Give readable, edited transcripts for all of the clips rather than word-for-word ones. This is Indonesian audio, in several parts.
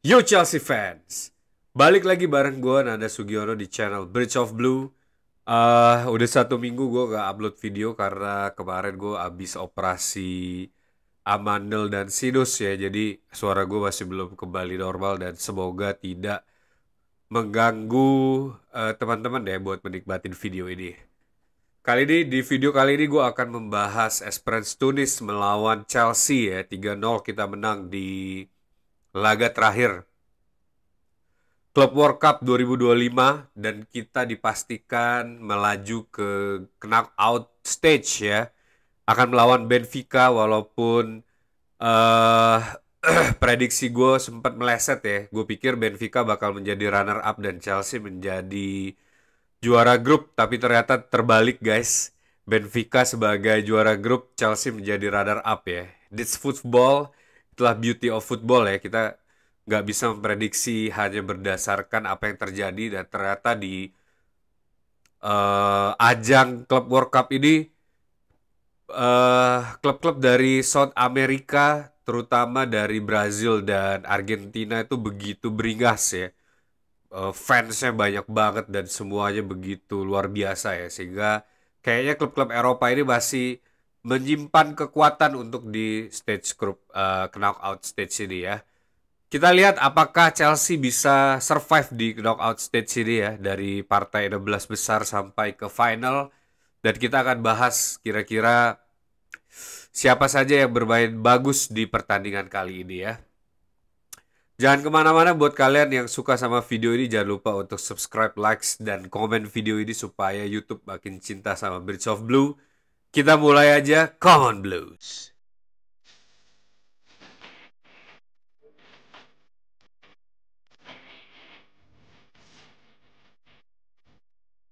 Yo Chelsea fans, balik lagi bareng gue Nanda Sugiono di channel Bridge of Blue. Udah 1 minggu gue gak upload video karena kemarin gue abis operasi amandel dan sinus ya. Jadi suara gue masih belum kembali normal dan semoga tidak mengganggu teman-teman ya buat menikmatin video ini. Di video kali ini gue akan membahas Esperance Tunis melawan Chelsea ya. 3-0 kita menang di laga terakhir Club World Cup 2025 dan kita dipastikan melaju ke knockout stage ya. Akan melawan Benfica walaupun eh prediksi gue sempat meleset ya. Gue pikir Benfica bakal menjadi runner up dan Chelsea menjadi juara grup, tapi ternyata terbalik guys. Benfica sebagai juara grup, Chelsea menjadi runner up ya. This football, itulah beauty of football ya. Kita nggak bisa memprediksi hanya berdasarkan apa yang terjadi dan ternyata di ajang Club World Cup ini klub-klub dari South America terutama dari Brazil dan Argentina itu begitu beringas ya. Fansnya banyak banget dan semuanya begitu luar biasa ya, sehingga kayaknya klub-klub Eropa ini masih menyimpan kekuatan untuk di stage group knockout stage ini ya. Kita lihat apakah Chelsea bisa survive di knockout stage ini ya, dari partai 16 besar sampai ke final, dan kita akan bahas kira-kira siapa saja yang bermain bagus di pertandingan kali ini ya. Jangan kemana-mana, buat kalian yang suka sama video ini jangan lupa untuk subscribe, likes, dan komen video ini supaya YouTube makin cinta sama Birds of Blue. Kita mulai aja, come on Blues!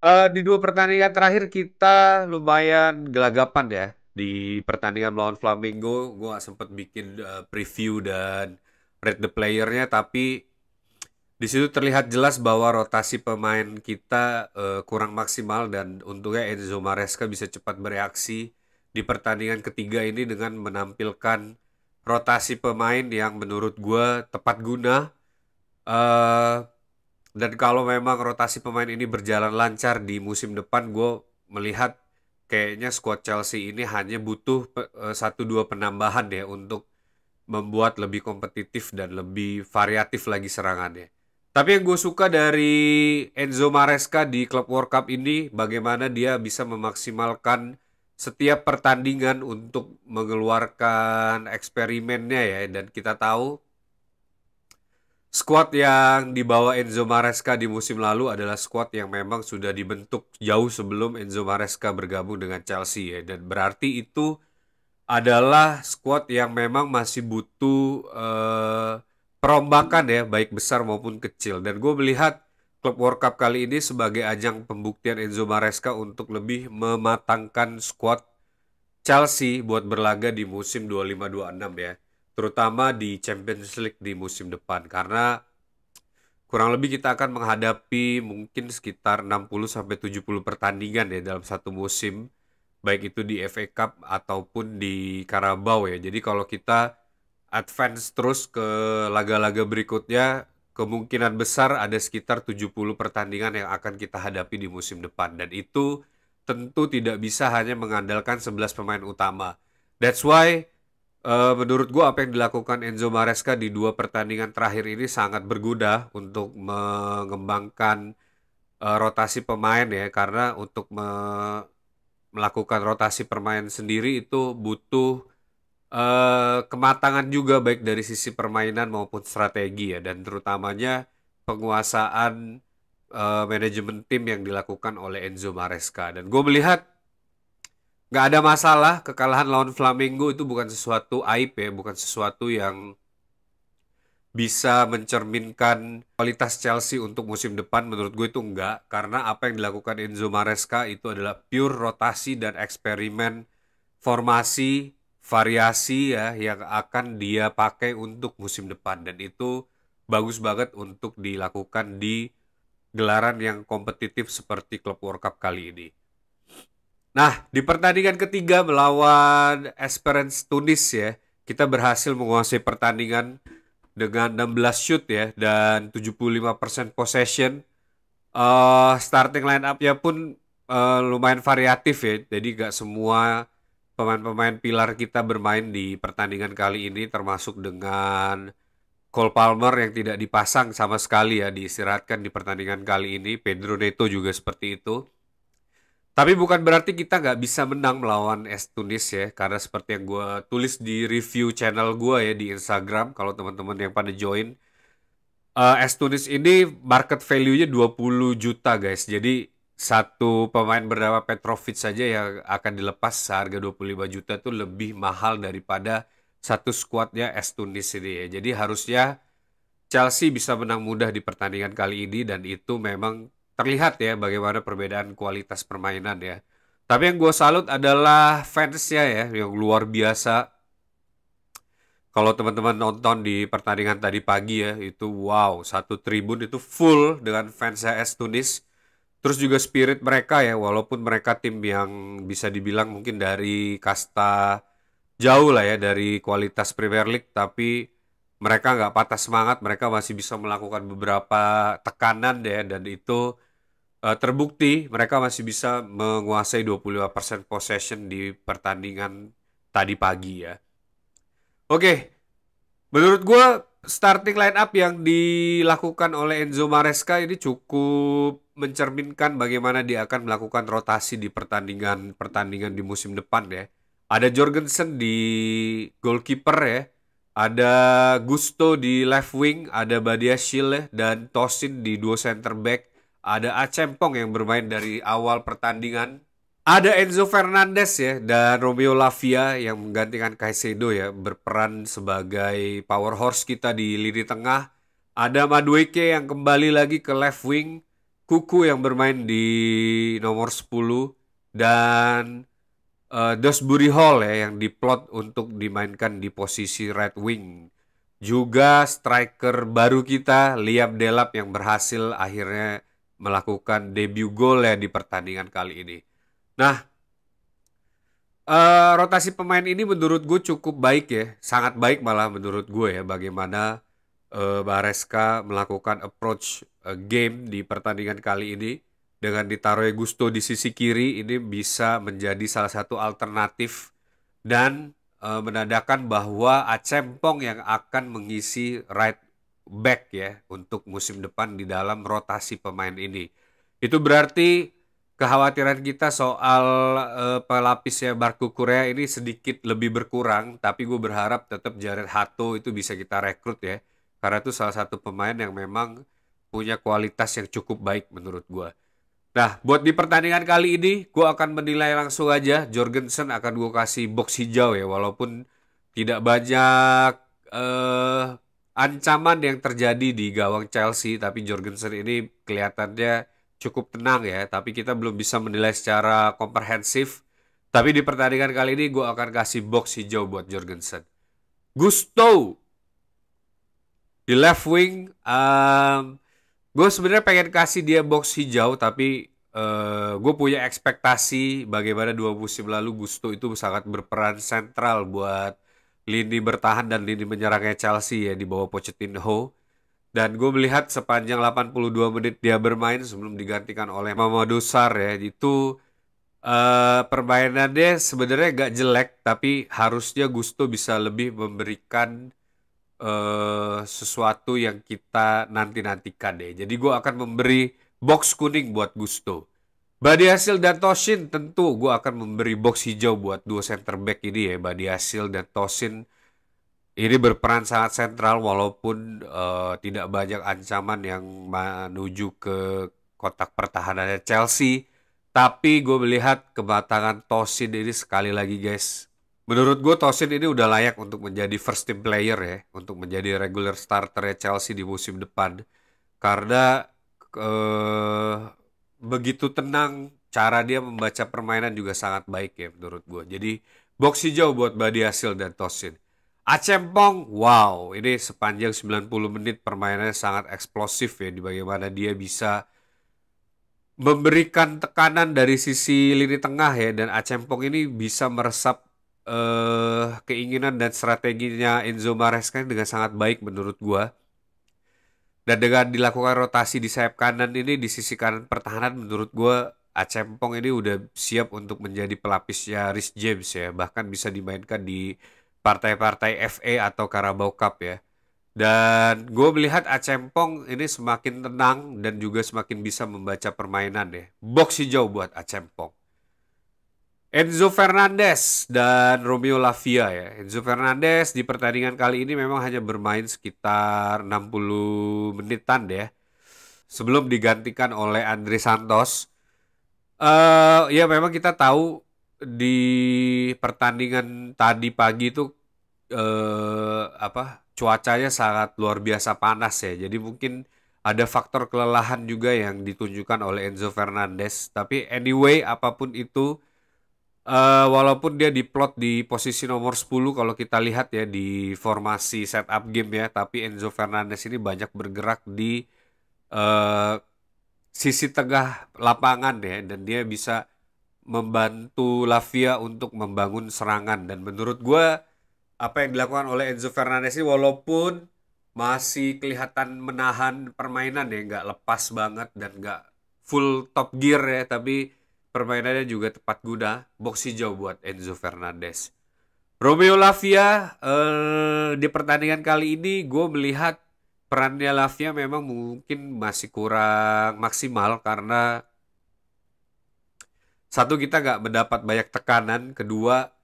Di dua pertandingan terakhir kita lumayan gelagapan ya. Di pertandingan melawan Flamengo, gue gak sempet bikin preview dan rate the playernya, tapi di situ terlihat jelas bahwa rotasi pemain kita kurang maksimal dan untungnya Enzo Maresca bisa cepat bereaksi di pertandingan ketiga ini dengan menampilkan rotasi pemain yang menurut gue tepat guna. eh dan kalau memang rotasi pemain ini berjalan lancar di musim depan, gue melihat kayaknya skuad Chelsea ini hanya butuh 1-2 penambahan ya untuk membuat lebih kompetitif dan lebih variatif lagi serangannya. Tapi yang gue suka dari Enzo Maresca di Club World Cup ini, bagaimana dia bisa memaksimalkan setiap pertandingan untuk mengeluarkan eksperimennya ya. Dan kita tahu skuad yang dibawa Enzo Maresca di musim lalu adalah skuad yang memang sudah dibentuk jauh sebelum Enzo Maresca bergabung dengan Chelsea ya. Dan berarti itu adalah skuad yang memang masih butuh perombakan ya, baik besar maupun kecil. Dan gue melihat Club World Cup kali ini sebagai ajang pembuktian Enzo Maresca untuk lebih mematangkan skuad Chelsea buat berlaga di musim 25-26 ya. Terutama di Champions League di musim depan. Karena kurang lebih kita akan menghadapi mungkin sekitar 60-70 pertandingan ya dalam satu musim, baik itu di FA Cup ataupun di Carabao ya. Jadi kalau kita advance terus ke laga-laga berikutnya, kemungkinan besar ada sekitar 70 pertandingan yang akan kita hadapi di musim depan. Dan itu tentu tidak bisa hanya mengandalkan 11 pemain utama. That's why menurut gua apa yang dilakukan Enzo Maresca di dua pertandingan terakhir ini sangat berguna untuk mengembangkan rotasi pemain ya, karena untuk melakukan rotasi permainan sendiri itu butuh kematangan juga baik dari sisi permainan maupun strategi ya, dan terutamanya penguasaan manajemen tim yang dilakukan oleh Enzo Maresca. Dan gue melihat nggak ada masalah, kekalahan lawan Flamengo itu bukan sesuatu aib ya, bukan sesuatu yang bisa mencerminkan kualitas Chelsea untuk musim depan. Menurut gue itu enggak, karena apa yang dilakukan Enzo Maresca itu adalah pure rotasi dan eksperimen formasi variasi ya yang akan dia pakai untuk musim depan, dan itu bagus banget untuk dilakukan di gelaran yang kompetitif seperti Club World Cup kali ini. Nah, di pertandingan ketiga melawan Esperance Tunis ya, kita berhasil menguasai pertandingan dengan 16 shoot ya dan 75% possession. Starting line up-nya pun lumayan variatif ya. Jadi gak semua pemain-pemain pilar kita bermain di pertandingan kali ini, termasuk dengan Cole Palmer yang tidak dipasang sama sekali ya, diistirahatkan di pertandingan kali ini. Pedro Neto juga seperti itu. Tapi bukan berarti kita nggak bisa menang melawan AS Tunis ya, karena seperti yang gue tulis di review channel gue ya di Instagram, kalau teman-teman yang pada join, AS Tunis ini market value-nya 20 juta guys. Jadi satu pemain bernama Petrovic saja yang akan dilepas seharga 25 juta itu lebih mahal daripada satu skuadnya AS Tunis ini ya. Jadi harusnya Chelsea bisa menang mudah di pertandingan kali ini dan itu memang terlihat ya bagaimana perbedaan kualitas permainan ya. Tapi yang gue salut adalah fansnya ya yang luar biasa. Kalau teman-teman nonton di pertandingan tadi pagi ya, itu wow, satu tribun itu full dengan fans AS Tunis. Terus juga spirit mereka ya, walaupun mereka tim yang bisa dibilang mungkin dari kasta jauh lah ya dari kualitas Premier League, tapi mereka nggak patah semangat, mereka masih bisa melakukan beberapa tekanan ya, dan itu terbukti mereka masih bisa menguasai 25% possession di pertandingan tadi pagi ya. Oke, menurut gue starting line up yang dilakukan oleh Enzo Maresca ini cukup mencerminkan bagaimana dia akan melakukan rotasi di pertandingan-pertandingan di musim depan ya. Ada Jorgensen di goalkeeper ya, ada Gusto di left wing, ada Badiashile ya, dan Tosin di dua center back, ada Achempong yang bermain dari awal pertandingan. Ada Enzo Fernandez ya dan Romeo Lavia yang menggantikan Caicedo ya berperan sebagai power horse kita di lini tengah. Ada Madueke yang kembali lagi ke left wing, Kuku yang bermain di nomor 10 dan Dosbury Hall ya yang diplot untuk dimainkan di posisi right wing. Juga striker baru kita Liam Delap yang berhasil akhirnya melakukan debut gol ya di pertandingan kali ini. Nah, rotasi pemain ini menurut gue cukup baik ya, sangat baik malah menurut gue ya bagaimana Maresca melakukan approach game di pertandingan kali ini dengan ditaruhnya Gusto di sisi kiri ini bisa menjadi salah satu alternatif dan menandakan bahwa Achempong yang akan mengisi right back ya untuk musim depan di dalam rotasi pemain ini. Itu berarti kekhawatiran kita soal pelapisnya Marco Correa ini sedikit lebih berkurang, tapi gue berharap tetap Jared Hato itu bisa kita rekrut ya, karena itu salah satu pemain yang memang punya kualitas yang cukup baik menurut gue. Nah, buat di pertandingan kali ini, gue akan menilai langsung aja. Jorgensen akan gue kasih box hijau ya, walaupun tidak banyak ancaman yang terjadi di gawang Chelsea, tapi Jorgensen ini kelihatannya cukup tenang ya, tapi kita belum bisa menilai secara komprehensif. Tapi di pertandingan kali ini gue akan kasih box hijau buat Jorgensen. Gusto di left wing, gue sebenarnya pengen kasih dia box hijau, tapi gue punya ekspektasi bagaimana 2 musim lalu Gusto itu sangat berperan sentral buat lini bertahan dan lini menyerangnya Chelsea ya di bawah Pochettino. Dan gue melihat sepanjang 82 menit dia bermain sebelum digantikan oleh Mamadou Sarr ya, itu permainannya sebenarnya gak jelek, tapi harusnya Gusto bisa lebih memberikan sesuatu yang kita nanti-nantikan deh. Jadi gue akan memberi box kuning buat Gusto. Badiashile dan Tosin tentu gue akan memberi box hijau buat dua center back ini ya, Badiashile dan Tosin. Ini berperan sangat sentral walaupun tidak banyak ancaman yang menuju ke kotak pertahanannya Chelsea. Tapi gue melihat kematangan Tosin ini sekali lagi guys. Menurut gue Tosin ini udah layak untuk menjadi first team player ya. Untuk menjadi regular starter Chelsea di musim depan. Karena begitu tenang, cara dia membaca permainan juga sangat baik ya menurut gue. Jadi box hijau buat Badiashile dan Tosin. Achempong, wow, ini sepanjang 90 menit permainannya sangat eksplosif ya, di bagaimana dia bisa memberikan tekanan dari sisi lini tengah ya, dan Achempong ini bisa meresap keinginan dan strateginya Enzo Maresca dengan sangat baik menurut gua. Dan dengan dilakukan rotasi di sayap kanan ini di sisi kanan pertahanan menurut gua Achempong ini udah siap untuk menjadi pelapisnya Reece James ya. Bahkan bisa dimainkan di partai-partai FA atau Carabao Cup ya. Dan gue melihat Achempong ini semakin tenang dan juga semakin bisa membaca permainan ya. Box hijau buat Achempong. Enzo Fernandez dan Romeo Lavia ya. Enzo Fernandez di pertandingan kali ini memang hanya bermain sekitar 60 menitan deh, sebelum digantikan oleh Andre Santos. Ya memang kita tahu di pertandingan tadi pagi itu cuacanya sangat luar biasa panas ya. Jadi mungkin ada faktor kelelahan juga yang ditunjukkan oleh Enzo Fernandez. Tapi anyway apapun itu, walaupun dia diplot di posisi nomor 10 kalau kita lihat ya di formasi setup game ya, tapi Enzo Fernandez ini banyak bergerak di eh, sisi tengah lapangan ya, dan dia bisa membantu Lavia untuk membangun serangan. Dan menurut gue apa yang dilakukan oleh Enzo Fernandez ini walaupun masih kelihatan menahan permainan ya, nggak lepas banget dan nggak full top gear ya, tapi permainannya juga tepat guna. Box hijau buat Enzo Fernandez. Romeo Lavia di pertandingan kali ini gue melihat perannya Lavia memang mungkin masih kurang maksimal karena satu, kita nggak mendapat banyak tekanan, kedua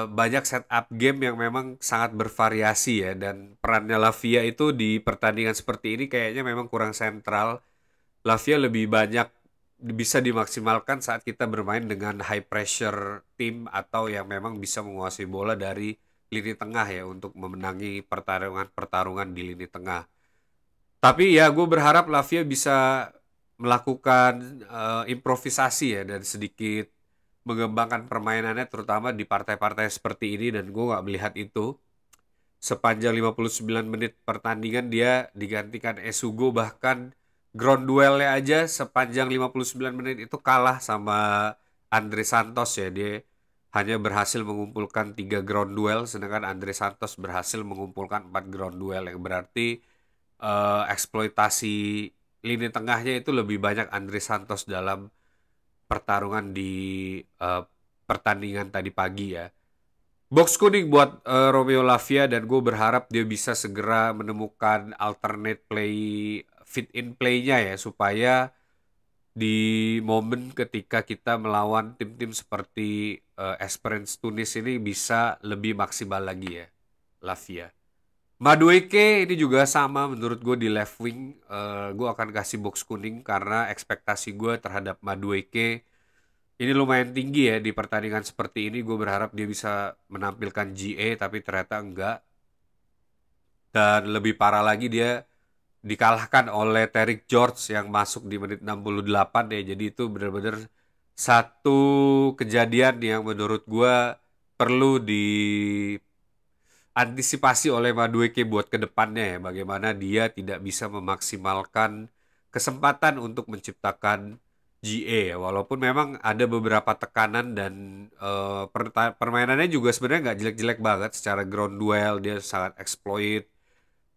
banyak setup game yang memang sangat bervariasi ya, dan perannya Lavia itu di pertandingan seperti ini kayaknya memang kurang sentral. Lavia lebih banyak bisa dimaksimalkan saat kita bermain dengan high pressure team atau yang memang bisa menguasai bola dari lini tengah ya untuk memenangi pertarungan-pertarungan di lini tengah. Tapi ya gue berharap Lavia bisa melakukan improvisasi ya dan sedikit mengembangkan permainannya terutama di partai-partai seperti ini, dan gue nggak melihat itu. Sepanjang 59 menit pertandingan dia digantikan Esugo, bahkan ground duelnya aja sepanjang 59 menit itu kalah sama Andre Santos ya. Dia hanya berhasil mengumpulkan 3 ground duel sedangkan Andre Santos berhasil mengumpulkan 4 ground duel, yang berarti eksploitasi lini tengahnya itu lebih banyak Andre Santos dalam pertarungan di pertandingan tadi pagi ya. Box kuning buat Romeo Lavia, dan gue berharap dia bisa segera menemukan alternate play, fit in play-nya ya, supaya di momen ketika kita melawan tim-tim seperti Esperance Tunis ini bisa lebih maksimal lagi ya Lavia. Madueke ini juga sama menurut gue di left wing. Gue akan kasih box kuning karena ekspektasi gue terhadap Madueke ini lumayan tinggi ya di pertandingan seperti ini. Gue berharap dia bisa menampilkan GA tapi ternyata enggak. Dan lebih parah lagi dia dikalahkan oleh Terrick George yang masuk di menit 68 ya. Jadi itu benar-benar satu kejadian yang menurut gue perlu diantisipasi oleh Madueke buat kedepannya ya. Bagaimana dia tidak bisa memaksimalkan kesempatan untuk menciptakan GA ya. Walaupun memang ada beberapa tekanan dan permainannya juga sebenarnya nggak jelek-jelek banget. Secara ground duel dia sangat exploit.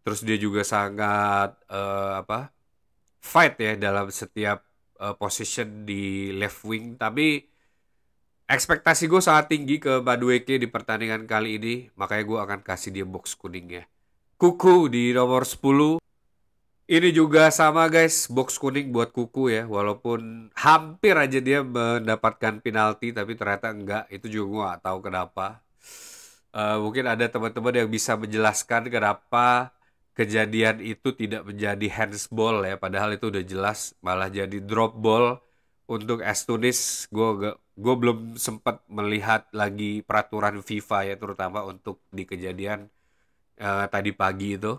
Terus dia juga sangat fight ya dalam setiap position di left wing. Tapi ekspektasi gue sangat tinggi ke Madueke di pertandingan kali ini. Makanya gue akan kasih dia box kuning ya. Kuku di nomor 10. Ini juga sama guys, box kuning buat Kuku ya. Walaupun hampir aja dia mendapatkan penalti, tapi ternyata enggak. Itu juga gue gak tahu kenapa. Mungkin ada teman-teman yang bisa menjelaskan kenapa kejadian itu tidak menjadi handsball ya. Padahal itu udah jelas malah jadi drop ball untuk Estunis. Gue belum sempat melihat lagi peraturan FIFA ya, terutama untuk di kejadian tadi pagi itu.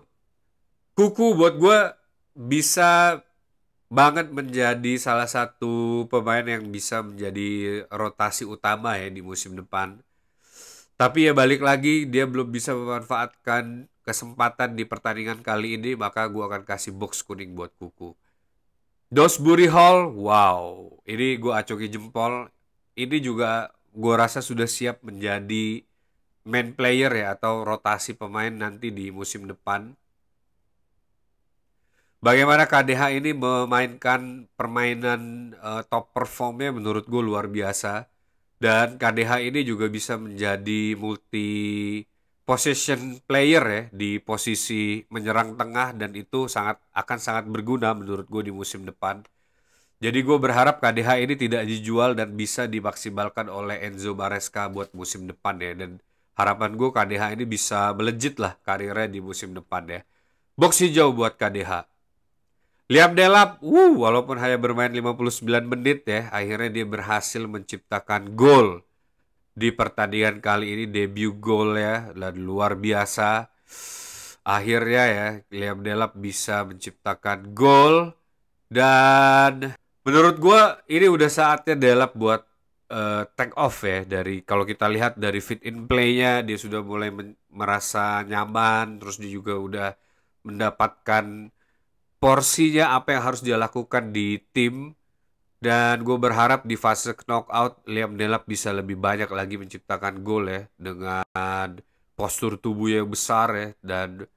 Kuku buat gue bisa banget menjadi salah satu pemain yang bisa menjadi rotasi utama ya di musim depan. Tapi ya balik lagi dia belum bisa memanfaatkan kesempatan di pertandingan kali ini, maka gue akan kasih box kuning buat Kuku. Dosbury Hall, wow, ini gue acungi jempol. Ini juga gue rasa sudah siap menjadi main player ya, atau rotasi pemain nanti di musim depan. Bagaimana KDH ini memainkan permainan top performnya menurut gue luar biasa. Dan KDH ini juga bisa menjadi multi possession player ya di posisi menyerang tengah, dan itu akan sangat berguna menurut gue di musim depan. Jadi gue berharap KDH ini tidak dijual dan bisa dimaksimalkan oleh Enzo Maresca buat musim depan ya. Dan harapan gue KDH ini bisa melejit lah karirnya di musim depan ya. Box hijau buat KDH. Liam Delap, walaupun hanya bermain 59 menit ya, akhirnya dia berhasil menciptakan gol di pertandingan kali ini, debut gol ya, dan luar biasa. Akhirnya ya, Liam Delap bisa menciptakan gol, dan menurut gue ini udah saatnya Delap buat take off ya. Dari kalau kita lihat dari fit in play-nya, dia sudah mulai merasa nyaman, terus dia juga udah mendapatkan porsinya apa yang harus dia lakukan di tim. Dan gue berharap di fase knockout Liam Delap bisa lebih banyak lagi menciptakan gol ya, dengan postur tubuh yang besar ya, dan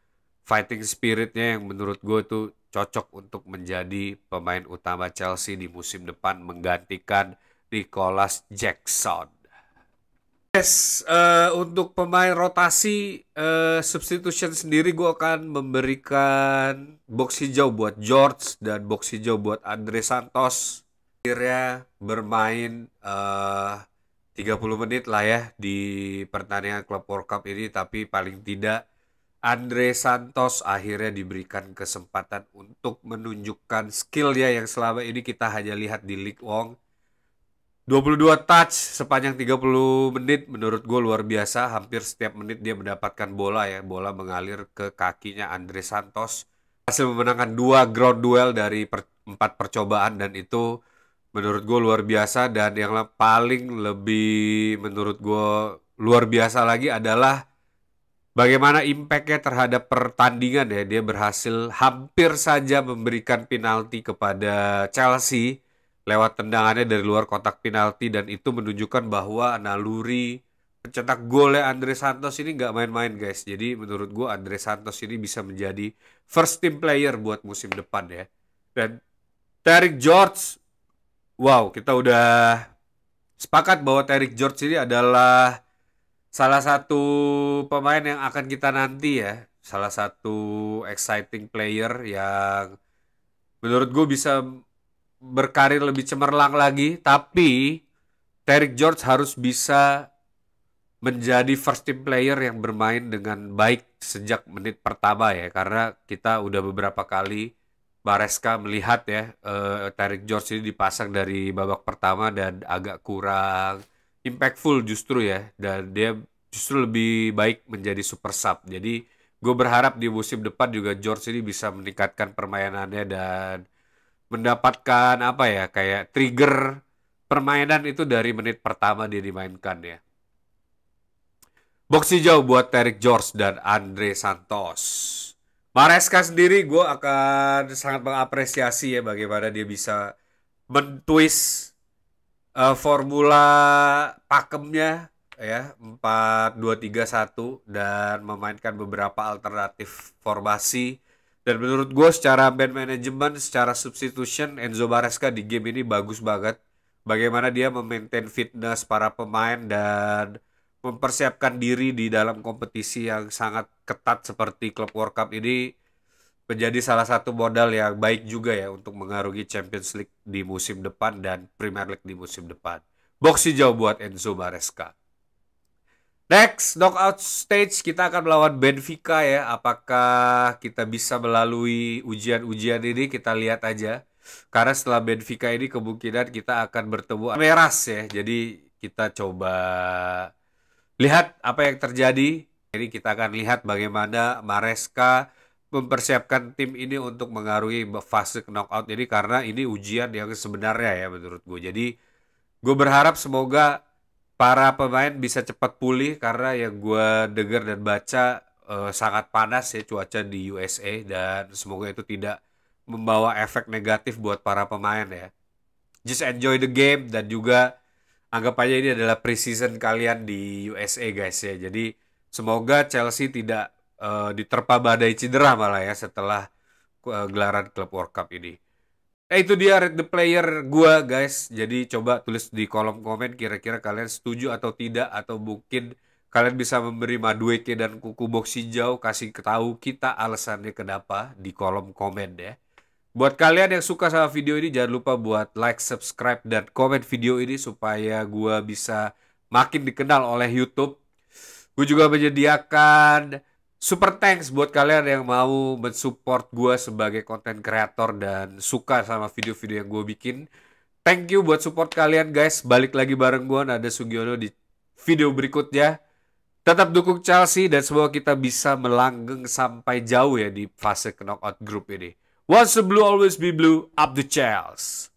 fighting spiritnya yang menurut gue itu cocok untuk menjadi pemain utama Chelsea di musim depan menggantikan Nicholas Jackson. Yes, untuk pemain rotasi substitution sendiri gue akan memberikan box hijau buat George dan box hijau buat Andre Santos. Akhirnya bermain 30 menit lah ya di pertandingan Club World Cup ini, tapi paling tidak Andre Santos akhirnya diberikan kesempatan untuk menunjukkan skillnya yang selama ini kita hanya lihat di League One. 22 touch sepanjang 30 menit menurut gue luar biasa. Hampir setiap menit dia mendapatkan bola ya. Bola mengalir ke kakinya Andre Santos. Hasil memenangkan 2 ground duel dari 4 percobaan, dan itu menurut gue luar biasa. Dan yang paling lebih menurut gue luar biasa lagi adalah bagaimana impactnya terhadap pertandingan ya. Dia berhasil hampir saja memberikan penalti kepada Chelsea lewat tendangannya dari luar kotak penalti, dan itu menunjukkan bahwa naluri pencetak golnya Andre Santos ini nggak main-main guys. Jadi menurut gue Andre Santos ini bisa menjadi first team player buat musim depan ya. Dan Tarik George, wow, kita udah sepakat bahwa Tarik George ini adalah salah satu pemain yang akan kita nanti ya. Salah satu exciting player yang menurut gue bisa berkarir lebih cemerlang lagi. Tapi Tarik George harus bisa menjadi first team player yang bermain dengan baik sejak menit pertama ya. Karena kita udah beberapa kali Maresca melihat ya Tarik George ini dipasang dari babak pertama dan agak kurang impactful justru ya. Dan dia justru lebih baik menjadi super sub. Jadi gue berharap di musim depan juga George ini bisa meningkatkan permainannya dan mendapatkan apa ya, kayak trigger permainan itu dari menit pertama dia dimainkan ya. Box hijau buat Tarik George dan Andre Santos. Maresca sendiri gue akan sangat mengapresiasi ya bagaimana dia bisa mentwist formula pakemnya ya 4-2-3-1 dan memainkan beberapa alternatif formasi. Dan menurut gue secara band management, secara substitution, Enzo Maresca di game ini bagus banget. Bagaimana dia memaintain fitness para pemain dan mempersiapkan diri di dalam kompetisi yang sangat ketat seperti Club World Cup ini menjadi salah satu modal yang baik juga ya untuk mengarungi Champions League di musim depan dan Premier League di musim depan. Box hijau buat Enzo Maresca. Next, knockout stage kita akan melawan Benfica ya. Apakah kita bisa melalui ujian-ujian ini? Kita lihat aja. Karena setelah Benfica ini kemungkinan kita akan bertemu Meras ya. Jadi kita coba lihat apa yang terjadi. Jadi kita akan lihat bagaimana Maresca mempersiapkan tim ini untuk mengarungi fase knockout ini. Karena ini ujian yang sebenarnya ya menurut gue. Jadi gue berharap semoga para pemain bisa cepat pulih, karena yang gue dengar dan baca sangat panas ya cuaca di USA, dan semoga itu tidak membawa efek negatif buat para pemain ya. Just enjoy the game, dan juga anggap aja ini adalah preseason kalian di USA guys ya. Jadi semoga Chelsea tidak diterpa badai cedera malah ya setelah gelaran Club World Cup ini. Itu dia rate the player gua guys. Jadi coba tulis di kolom komen kira-kira kalian setuju atau tidak, atau mungkin kalian bisa memberi Madueke dan Kuku Box hijau, kasih tahu kita alasannya kenapa di kolom komen ya. Buat kalian yang suka sama video ini jangan lupa buat like, subscribe dan komen video ini supaya gua bisa makin dikenal oleh YouTube. Gue juga menyediakan super thanks buat kalian yang mau mensupport gue sebagai content creator dan suka sama video-video yang gue bikin. Thank you buat support kalian guys. Balik lagi bareng gue Nada Sugiono di video berikutnya. Tetap dukung Chelsea dan semoga kita bisa melanggeng sampai jauh ya di fase knockout group ini. Once the blue, always be blue. Up the Chelsea.